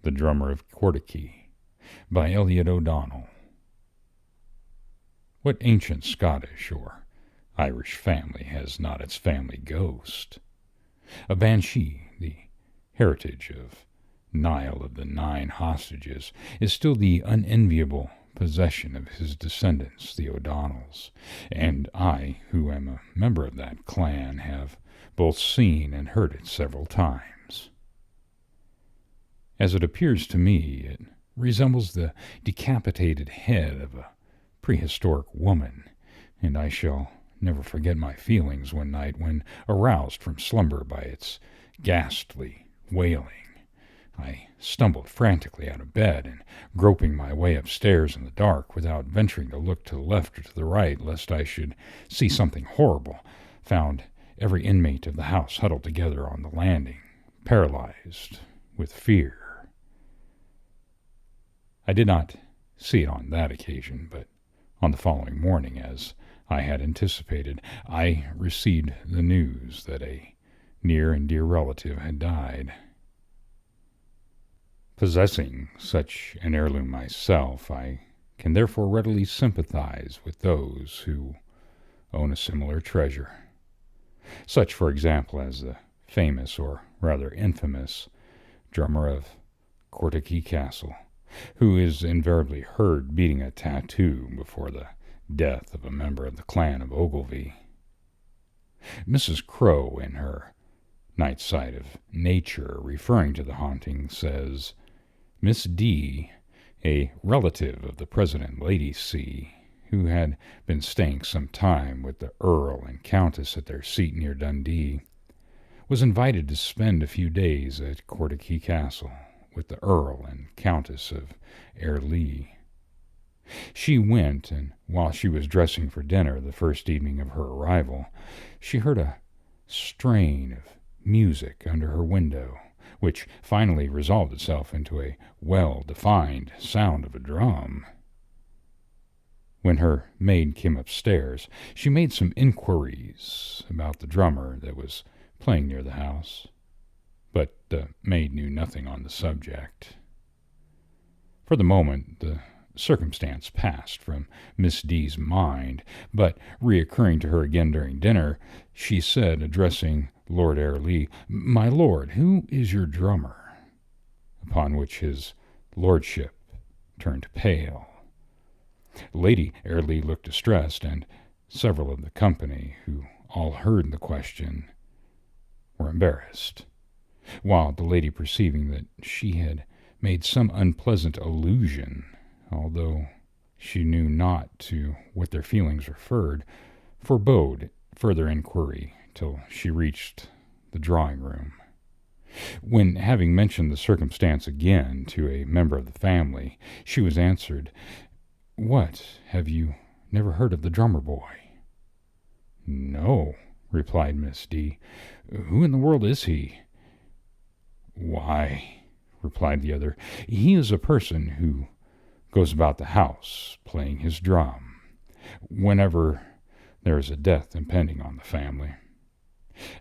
The Drummer of Cortachy, by Elliott O'Donnell. What ancient Scottish or Irish family has not its family ghost? A banshee, the heritage of Niall of the 9 hostages, is still the unenviable possession of his descendants, the O'Donnells, and I, who am a member of that clan, have both seen and heard it several times. As it appears to me, it resembles the decapitated head of a prehistoric woman, and I shall never forget my feelings one night when, aroused from slumber by its ghastly wailing, I stumbled frantically out of bed, and groping my way upstairs in the dark, without venturing to look to the left or to the right, lest I should see something horrible, found every inmate of the house huddled together on the landing, paralyzed with fear. I did not see it on that occasion, but on the following morning, as I had anticipated, I received the news that a near and dear relative had died. Possessing such an heirloom myself, I can therefore readily sympathize with those who own a similar treasure. Such, for example, as the famous, or rather infamous, drummer of Cortachy Castle, who is invariably heard beating a tattoo before the death of a member of the clan of Ogilvy. Mrs. Crowe, in her Night Sight of Nature, referring to the haunting, says, Miss D., a relative of the present Lady C., who had been staying some time with the Earl and Countess at their seat near Dundee, was invited to spend a few days at Cortachy Castle with the Earl and Countess of Airlie. She went, and while she was dressing for dinner the first evening of her arrival, she heard a strain of music under her window, which finally resolved itself into a well-defined sound of a drum. When her maid came upstairs, she made some inquiries about the drummer that was playing near the house, but the maid knew nothing on the subject. For the moment, the circumstance passed from Miss D.'s mind, but reoccurring to her again during dinner, she said, addressing Lord Airlie, "My lord, who is your drummer?" Upon which his lordship turned pale. Lady Airlie looked distressed, and several of the company, who all heard the question, were embarrassed, while the lady, perceiving that she had made some unpleasant allusion, although she knew not to what their feelings referred, forebode further inquiry till she reached the drawing-room, when, having mentioned the circumstance again to a member of the family, she was answered, "What, have you never heard of the drummer boy?" "No," replied Miss D. "Who in the world is he?" "Why," replied the other, "he is a person who goes about the house playing his drum whenever there is a death impending on the family.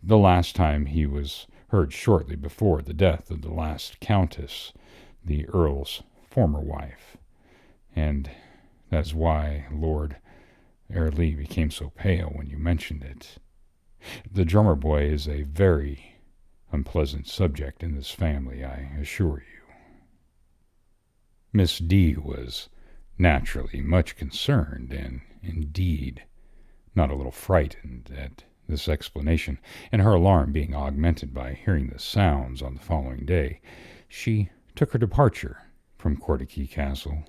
The last time he was heard shortly before the death of the last countess, the Earl's former wife, and that is why Lord Airlie became so pale when you mentioned it. The drummer boy is a very unpleasant subject in this family, I assure you." Miss D. was naturally much concerned, and indeed not a little frightened at this explanation, and her alarm being augmented by hearing the sounds on the following day, she took her departure from Cortachy Castle,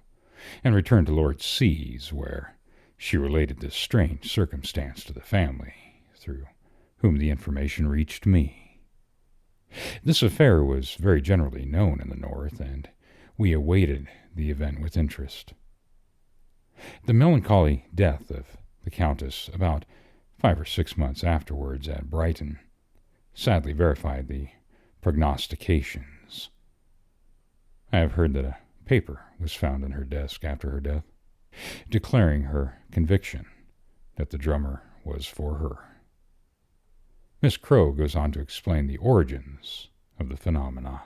and returned to Lord C.'s, where she related this strange circumstance to the family, through whom the information reached me. This affair was very generally known in the north, and we awaited the event with interest. The melancholy death of the Countess, about 5 or 6 months afterwards at Brighton, sadly verified the prognostications. I have heard that a paper was found in her desk after her death, declaring her conviction that the drummer was for her. Miss Crowe goes on to explain the origins of the phenomena.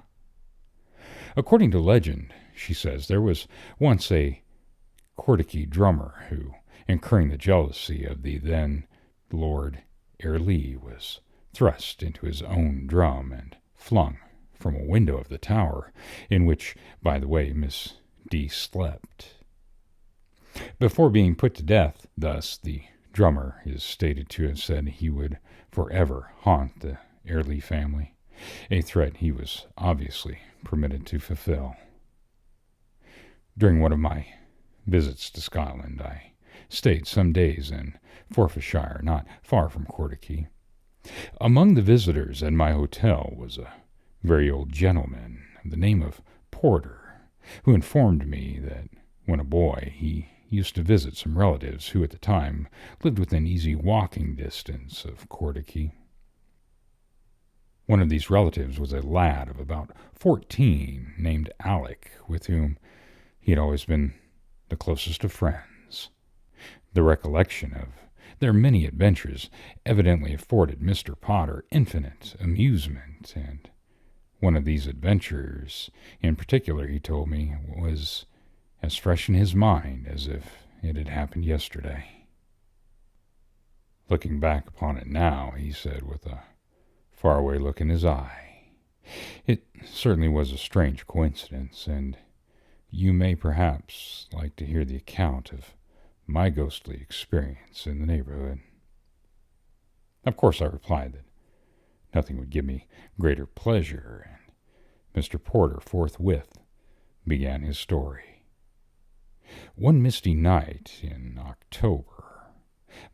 According to legend, she says, there was once a Cortachy drummer who, incurring the jealousy of the then Lord Airlie, was thrust into his own drum and flung from a window of the tower, in which, by the way, Miss D slept. Before being put to death, thus, the drummer is stated to have said he would forever haunt the Airlie family, a threat he was obviously permitted to fulfill. During one of my visits to Scotland, I stayed some days in Forfarshire, not far from Cortachy. Among the visitors at my hotel was a very old gentleman of the name of Porter, who informed me that when a boy he used to visit some relatives who at the time lived within easy walking distance of Cortachy. One of these relatives was a lad of about 14 named Alec, with whom he had always been the closest of friends. The recollection of their many adventures evidently afforded Mr. Potter infinite amusement, and one of these adventures in particular, he told me, was as fresh in his mind as if it had happened yesterday. Looking back upon it now, he said with a faraway look in his eye, it certainly was a strange coincidence, and you may perhaps like to hear the account of my ghostly experience in the neighborhood. Of course, I replied that nothing would give me greater pleasure, and Mr. Porter forthwith began his story. One misty night in October,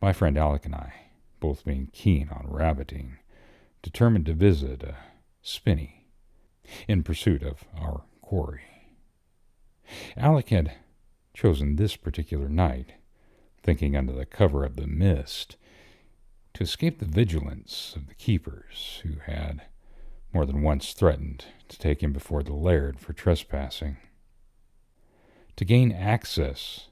my friend Alec and I, both being keen on rabbiting, determined to visit a spinney in pursuit of our quarry. Alec had chosen this particular night, thinking under the cover of the mist, to escape the vigilance of the keepers, who had more than once threatened to take him before the laird for trespassing. To gain access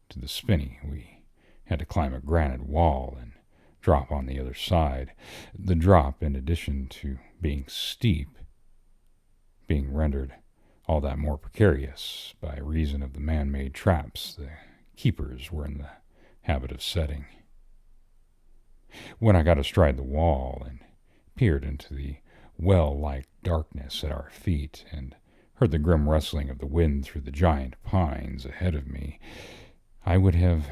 to the spinney, we had to climb a granite wall and drop on the other side, the drop, in addition to being steep, being rendered all that more precarious by reason of the man-made traps the keepers were in the habit of setting. When I got astride the wall and peered into the well-like darkness at our feet and heard the grim rustling of the wind through the giant pines ahead of me, I would have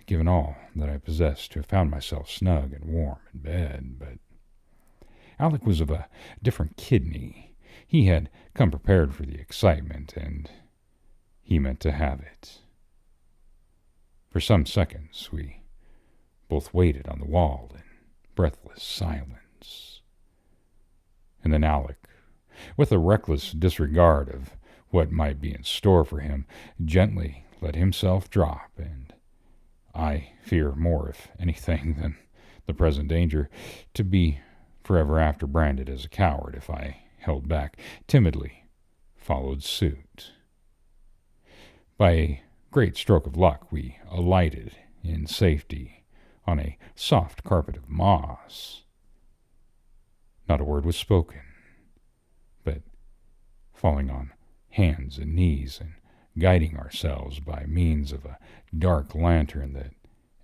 given all that I possessed to have found myself snug and warm in bed, but Alec was of a different kidney. He had come prepared for the excitement, and he meant to have it. For some seconds we both waited on the wall in breathless silence, and then Alec, with a reckless disregard of what might be in store for him, gently let himself drop, and I fear more, if anything, than the present danger, to be forever after branded as a coward if I held back, timidly followed suit. By a great stroke of luck, we alighted in safety on a soft carpet of moss. Not a word was spoken, but falling on hands and knees and guiding ourselves by means of a dark lantern that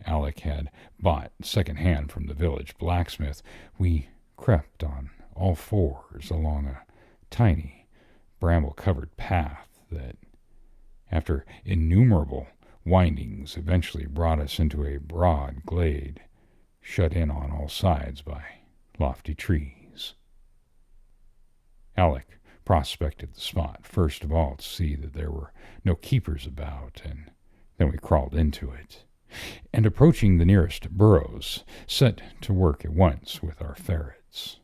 Alec had bought second-hand from the village blacksmith, we crept on all fours along a tiny, bramble-covered path that, after innumerable windings, eventually brought us into a broad glade, shut in on all sides by lofty trees. Alec prospected the spot, first of all to see that there were no keepers about, and then we crawled into it, and approaching the nearest burrows, set to work at once with our ferrets.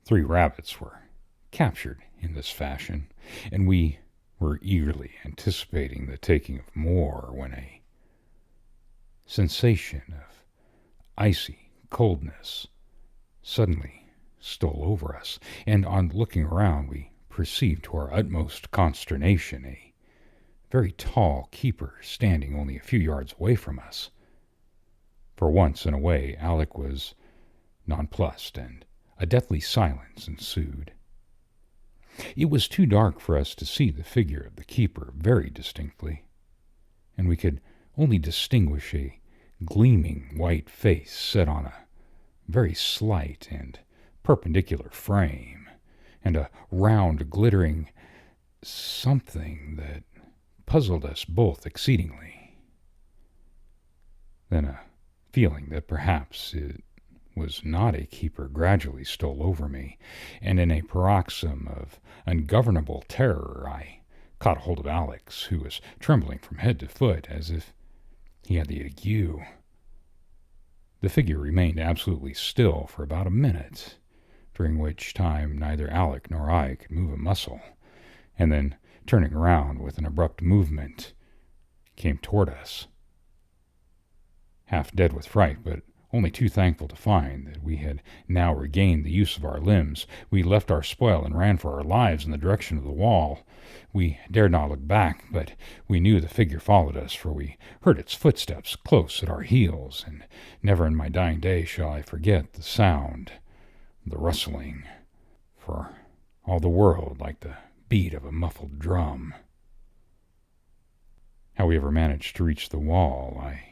3 rabbits were captured in this fashion, and we were eagerly anticipating the taking of more when a sensation of icy coldness suddenly stole over us, and on looking around we perceived to our utmost consternation a very tall keeper standing only a few yards away from us. For once in a way Alec was nonplussed, and a deathly silence ensued. It was too dark for us to see the figure of the keeper very distinctly, and we could only distinguish a gleaming white face set on a very slight and perpendicular frame, and a round, glittering something that puzzled us both exceedingly. Then a feeling that perhaps it was not a keeper gradually stole over me, and in a paroxysm of ungovernable terror I caught hold of Alex, who was trembling from head to foot as if he had the ague. The figure remained absolutely still for about a minute, during which time neither Alec nor I could move a muscle, and then, turning around with an abrupt movement, came toward us. Half dead with fright, but only too thankful to find that we had now regained the use of our limbs, we left our spoil and ran for our lives in the direction of the wall. We dared not look back, but we knew the figure followed us, for we heard its footsteps close at our heels, and never in my dying day shall I forget the sound, the rustling, for all the world like the beat of a muffled drum. How we ever managed to reach the wall, I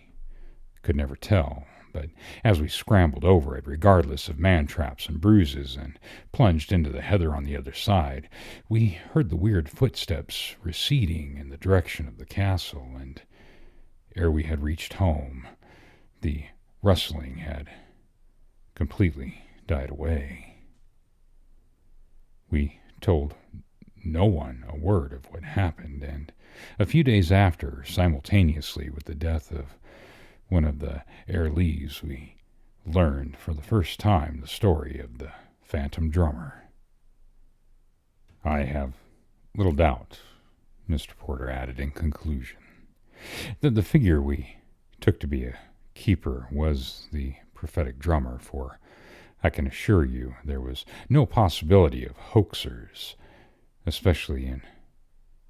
could never tell, but as we scrambled over it, regardless of man-traps and bruises, and plunged into the heather on the other side, we heard the weird footsteps receding in the direction of the castle, and ere we had reached home, the rustling had completely died away. We told no one a word of what happened, and a few days after, simultaneously with the death of one of the Airlees, we learned for the first time the story of the phantom drummer. I have little doubt, Mr. Porter added in conclusion, that the figure we took to be a keeper was the prophetic drummer, for I can assure you there was no possibility of hoaxers, especially in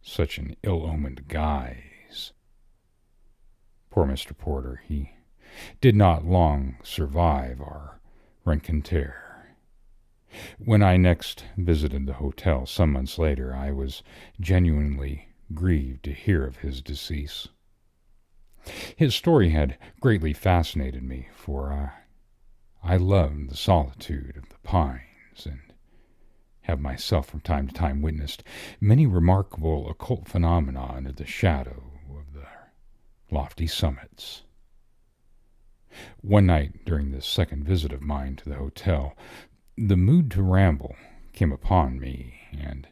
such an ill-omened guise. Poor Mr. Porter, he did not long survive our rencontre. When I next visited the hotel some months later, I was genuinely grieved to hear of his decease. His story had greatly fascinated me, for I loved the solitude of the pines, and have myself from time to time witnessed many remarkable occult phenomena under the shadow of the lofty summits. One night during this second visit of mine to the hotel, the mood to ramble came upon me, and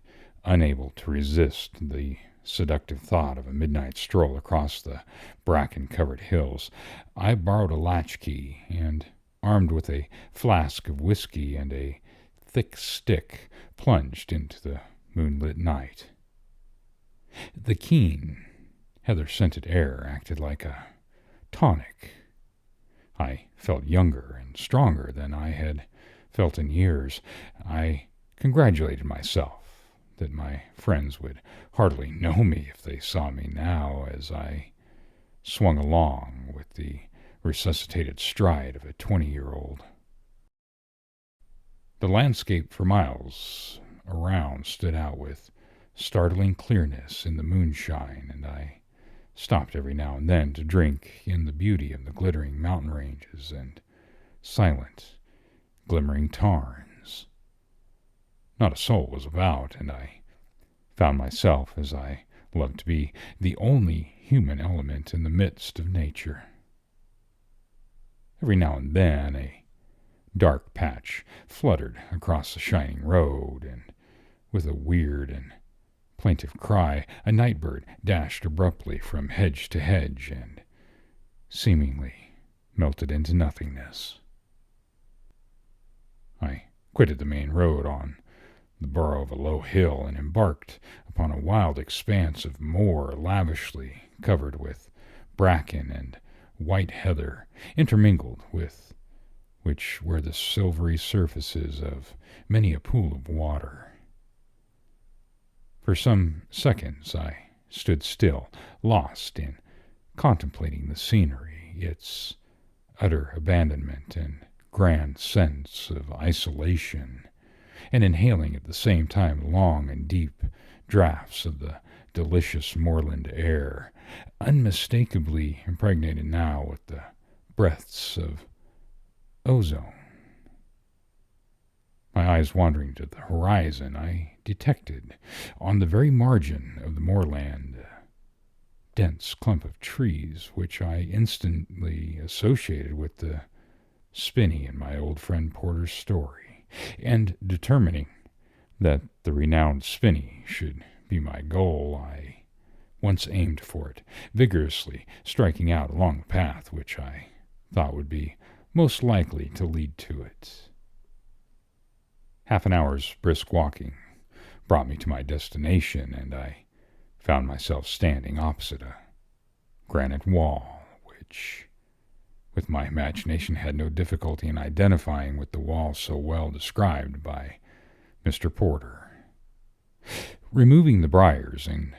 unable to resist the seductive thought of a midnight stroll across the bracken-covered hills, I borrowed a latchkey, and, armed with a flask of whiskey and a thick stick, plunged into the moonlit night. The keen, heather-scented air acted like a tonic. I felt younger and stronger than I had felt in years. I congratulated myself that my friends would hardly know me if they saw me now, as I swung along with the resuscitated stride of a 20-year-old. The landscape for miles around stood out with startling clearness in the moonshine, and I stopped every now and then to drink in the beauty of the glittering mountain ranges and silent, glimmering tarns. Not a soul was about, and I found myself, as I loved to be, the only human element in the midst of nature. Every now and then a dark patch fluttered across the shining road, and with a weird and plaintive cry, a night-bird dashed abruptly from hedge to hedge and seemingly melted into nothingness. I quitted the main road on the brow of a low hill and embarked upon a wild expanse of moor lavishly covered with bracken and white heather, intermingled with which were the silvery surfaces of many a pool of water. For some seconds I stood still, lost in contemplating the scenery, its utter abandonment and grand sense of isolation, and inhaling at the same time long and deep draughts of the delicious moorland air, unmistakably impregnated now with the breaths of ozone. My eyes wandering to the horizon, I detected, on the very margin of the moorland, a dense clump of trees, which I instantly associated with the spinney in my old friend Porter's story, and determining that the renowned spinney should be my goal, I once aimed for it, vigorously striking out along the path which I thought would be most likely to lead to it. Half an hour's brisk walking brought me to my destination, and I found myself standing opposite a granite wall, which, with my imagination, had no difficulty in identifying with the wall so well described by Mr. Porter. Removing the briars and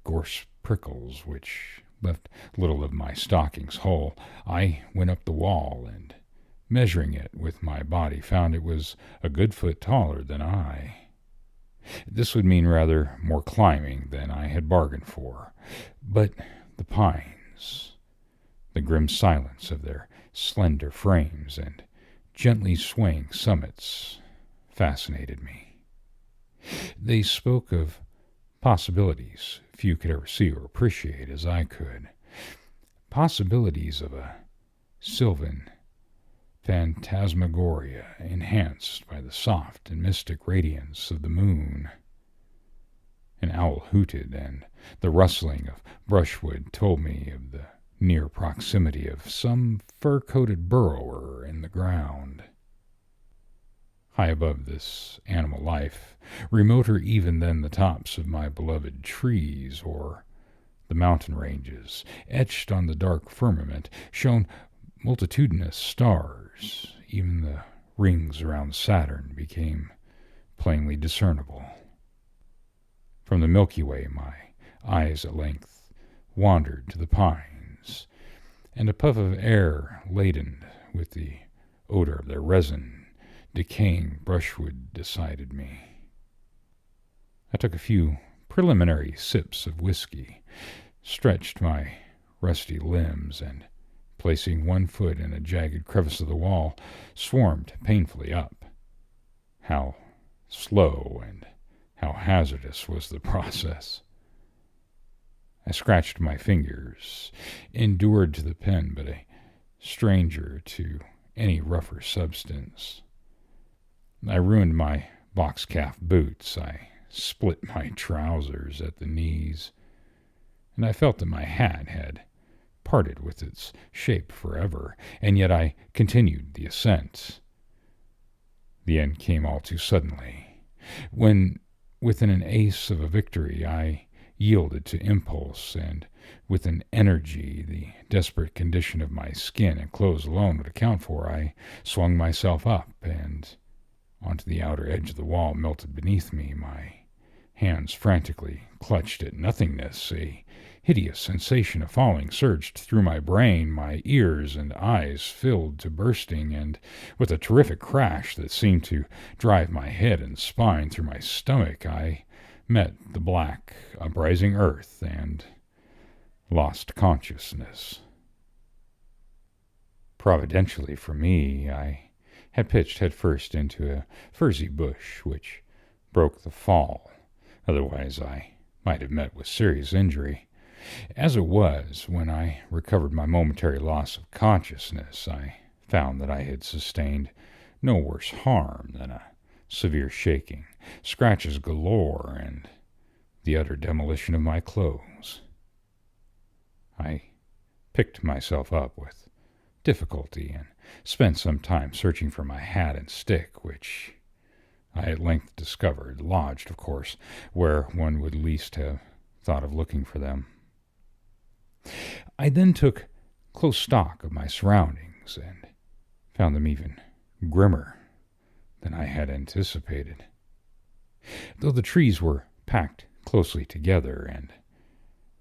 gorse prickles which left little of my stockings whole, I went up the wall, and measuring it with my body, found it was a good foot taller than I. This would mean rather more climbing than I had bargained for, but the pines, the grim silence of their slender frames and gently swaying summits, fascinated me. They spoke of possibilities few could ever see or appreciate as I could, possibilities of a sylvan phantasmagoria enhanced by the soft and mystic radiance of the moon. An owl hooted, and the rustling of brushwood told me of the near proximity of some fur-coated burrower in the ground. High above this animal life, remoter even than the tops of my beloved trees or the mountain ranges, etched on the dark firmament, shone multitudinous stars. Even the rings around Saturn became plainly discernible. From the Milky Way my eyes at length wandered to the pines, and a puff of air laden with the odor of their resin, decaying brushwood decided me. I took a few preliminary sips of whiskey, stretched my rusty limbs, and placing one foot in a jagged crevice of the wall, swarmed painfully up. How slow and how hazardous was the process. I scratched my fingers, endured to the pen, but a stranger to any rougher substance. I ruined my box-calf boots, I split my trousers at the knees, and I felt that my hat had parted with its shape forever, and yet I continued the ascent. The end came all too suddenly, when, within an ace of a victory, I yielded to impulse, and with an energy the desperate condition of my skin and clothes alone would account for, I swung myself up, and onto the outer edge of the wall melted beneath me. My hands frantically clutched at nothingness. A hideous sensation of falling surged through my brain. My ears and eyes filled to bursting, and with a terrific crash that seemed to drive my head and spine through my stomach, I met the black, uprising earth and lost consciousness. Providentially for me, I had pitched headfirst into a furzy bush which broke the fall. Otherwise I might have met with serious injury. As it was, when I recovered my momentary loss of consciousness, I found that I had sustained no worse harm than a severe shaking, scratches galore, and the utter demolition of my clothes. I picked myself up with difficulty and spent some time searching for my hat and stick, which I at length discovered, lodged, of course, where one would least have thought of looking for them. I then took close stock of my surroundings and found them even grimmer than I had anticipated. Though the trees were packed closely together and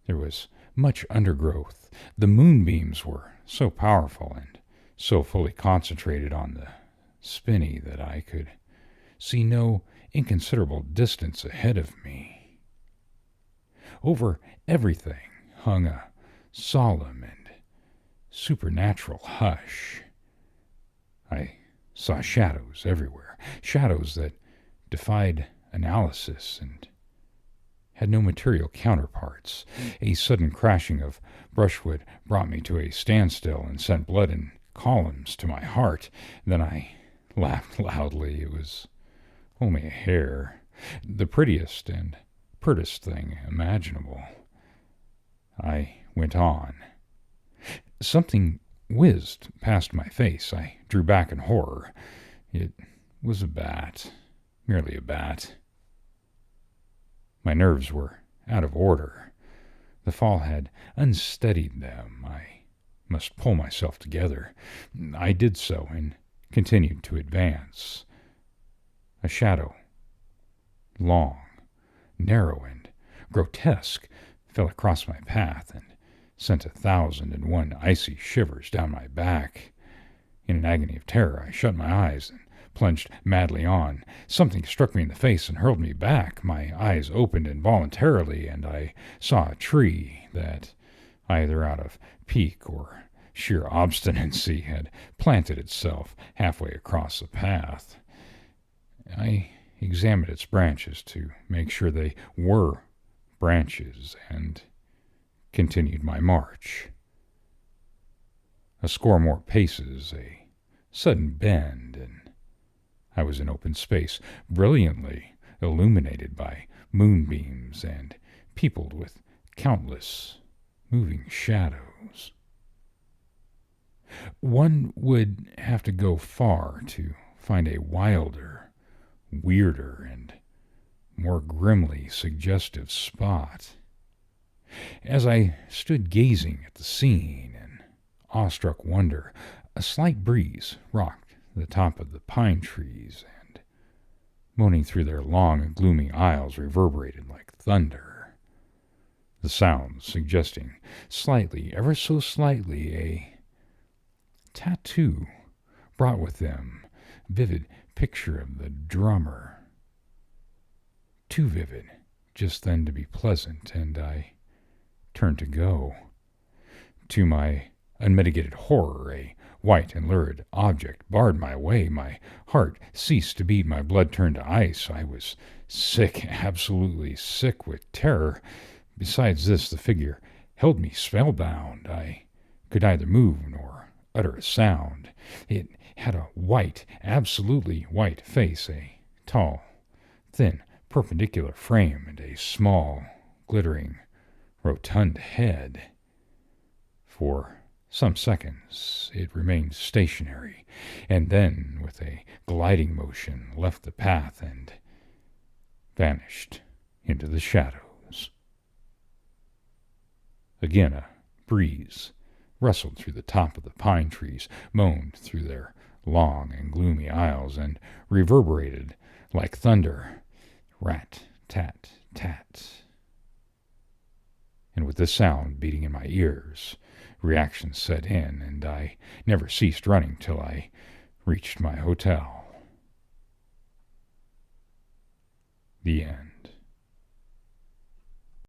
there was much undergrowth, the moonbeams were so powerful and so fully concentrated on the spinney that I could see no inconsiderable distance ahead of me. Over everything hung a solemn and supernatural hush. I saw shadows everywhere, shadows that defied analysis and had no material counterparts. A sudden crashing of brushwood brought me to a standstill and sent blood in columns to my heart. Then I laughed loudly. It was only a hare, the prettiest and pertest thing imaginable. I went on. Something whizzed past my face. I drew back in horror. It was a bat, merely a bat. My nerves were out of order. The fall had unsteadied them. I must pull myself together. I did so and continued to advance. A shadow, long, narrow, and grotesque, fell across my path and sent 1,001 icy shivers down my back. In an agony of terror, I shut my eyes and plunged madly on. Something struck me in the face and hurled me back. My eyes opened involuntarily, and I saw a tree that, either out of pique or sheer obstinacy, had planted itself halfway across the path. I examined its branches to make sure they were branches and continued my march. A score more paces, a sudden bend, and I was in open space, brilliantly illuminated by moonbeams and peopled with countless moving shadows. One would have to go far to find a wilder, weirder, and more grimly suggestive spot. As I stood gazing at the scene in awestruck wonder, a slight breeze rocked the top of the pine trees, and, moaning through their long and gloomy aisles, reverberated like thunder. The sounds suggesting slightly, ever so slightly, a tattoo brought with them vivid picture of the drummer. Too vivid just then to be pleasant, and I turned to go. To my unmitigated horror, a white and lurid object barred my way. My heart ceased to beat. My blood turned to ice. I was sick, absolutely sick with terror. Besides this, the figure held me spellbound. I could neither move nor utter a sound. It had a white, absolutely white face, a tall, thin, perpendicular frame, and a small, glittering, rotund head. For some seconds it remained stationary, and then, with a gliding motion, left the path and vanished into the shadows. Again a breeze rustled through the top of the pine trees, moaned through their long and gloomy aisles, and reverberated like thunder. Rat, tat, tat. And with this sound beating in my ears, reaction set in, and I never ceased running till I reached my hotel. The end.